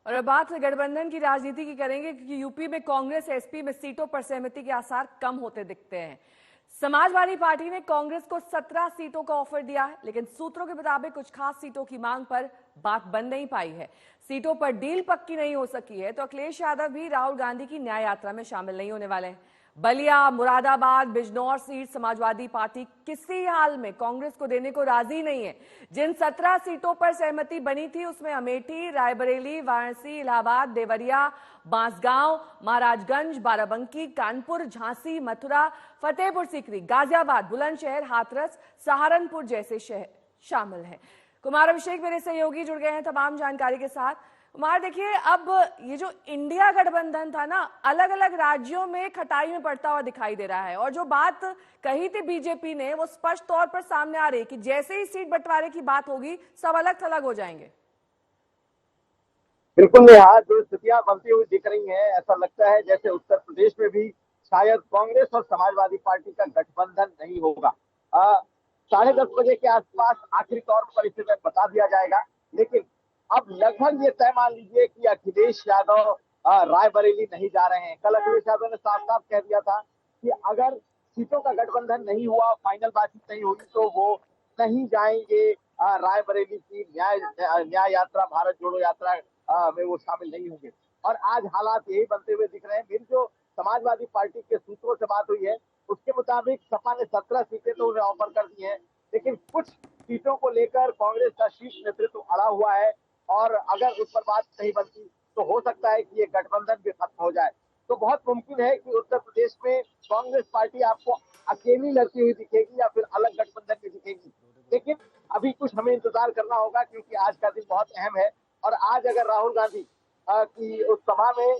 और अब बात गठबंधन की राजनीति की करेंगे, क्योंकि यूपी में कांग्रेस एसपी में सीटों पर सहमति के आसार कम होते दिखते हैं। समाजवादी पार्टी ने कांग्रेस को 17 सीटों का ऑफर दिया है, लेकिन सूत्रों के मुताबिक कुछ खास सीटों की मांग पर बात बन नहीं पाई है। सीटों पर डील पक्की नहीं हो सकी है, तो अखिलेश यादव भी राहुल गांधी की न्याय यात्रा में शामिल नहीं होने वाले हैं। बलिया, मुरादाबाद, बिजनौर सीट समाजवादी पार्टी किसी हाल में कांग्रेस को देने को राजी नहीं है। जिन 17 सीटों पर सहमति बनी थी उसमें अमेठी, रायबरेली, वाराणसी, इलाहाबाद, देवरिया, बांसगांव, महाराजगंज, बाराबंकी, कानपुर, झांसी, मथुरा, फतेहपुर सीकरी, गाजियाबाद, बुलंदशहर, हाथरस, सहारनपुर जैसे शहर शामिल हैं। कुमार अभिषेक मेरे सहयोगी जुड़ गए हैं तमाम जानकारी के साथ। कुमार, देखिए, अब ये जो इंडिया गठबंधन था ना, अलग अलग राज्यों में खटाई में पड़ता हुआ दिखाई दे रहा है, और जो बात कही थी बीजेपी ने वो स्पष्ट तौर पर सामने आ रही है कि जैसे ही सीट बंटवारे की बात होगी सब अलग थलग हो जाएंगे। बिल्कुल नेहा, जो स्थितियां बनती हुई दिख रही हैं, ऐसा लगता है जैसे उत्तर प्रदेश में भी शायद कांग्रेस और समाजवादी पार्टी का गठबंधन नहीं होगा। 10:30 बजे के आसपास आखिरी तौर पर इसे बता दिया जाएगा, लेकिन अब लगभग ये तय मान लीजिए कि अखिलेश यादव रायबरेली नहीं जा रहे हैं। कल अखिलेश यादव ने साफ साफ कह दिया था कि अगर सीटों का गठबंधन नहीं हुआ, फाइनल बातचीत नहीं हुई, तो वो नहीं जाएंगे रायबरेली की न्याय यात्रा, भारत जोड़ो यात्रा में वो शामिल नहीं होंगे। और आज हालात यही बनते हुए दिख रहे हैं। मेरी जो समाजवादी पार्टी के सूत्रों से बात हुई है उसके मुताबिक सपा ने 17 सीटें तो उन्हें ऑफर कर दी हैं, लेकिन कुछ सीटों को लेकर कांग्रेस का शीर्ष नेतृत्व अड़ा हुआ है, और अगर उस पर बात नहीं बनती तो हो सकता है कि ये गठबंधन भी खत्म हो जाए। तो बहुत मुमकिन है कि उत्तर प्रदेश में कांग्रेस पार्टी आपको अकेली लड़ती हुई दिखेगी या फिर अलग गठबंधन में दिखेगी। लेकिन अभी कुछ हमें इंतजार करना होगा, क्योंकि आज का दिन बहुत अहम है। और आज अगर राहुल गांधी की उस सभा में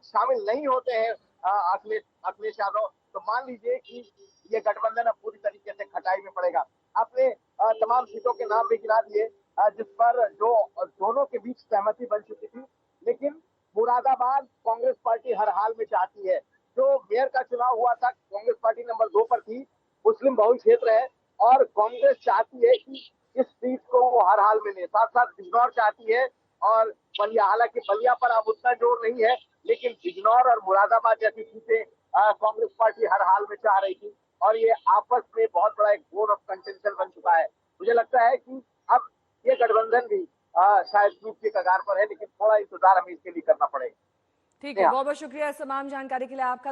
शामिल नहीं होते हैं अखिलेश यादव, तो मान लीजिए कि ये गठबंधन अब पूरी तरीके से खटाई में पड़ेगा। आपने तमाम सीटों के नाम भी गिना दिए जिस पर जो दोनों के बीच सहमति बन चुकी थी, लेकिन मुरादाबाद कांग्रेस पार्टी हर हाल में चाहती है। जो मेयर का चुनाव हुआ था, कांग्रेस पार्टी नंबर 2 पर थी, मुस्लिम बहुल क्षेत्र है, और कांग्रेस चाहती है कि इस सीट को वो हर हाल में ले। साथ साथ बिजनौर चाहती है, और बलिया, हालांकि बलिया पर अब उतना जोर नहीं है, लेकिन बिजनौर और मुरादाबाद जैसी सीटें कांग्रेस पार्टी हर हाल में चाह रही थी, और ये आपस में बहुत बड़ा एक बोन ऑफ कंटेंशन बन चुका है। मुझे लगता है कि अब ये गठबंधन भी शायद टूट के कगार पर है, लेकिन थोड़ा इंतजार हमें इसके लिए करना पड़ेगा। ठीक है, बहुत बहुत शुक्रिया इस तमाम जानकारी के लिए आपका।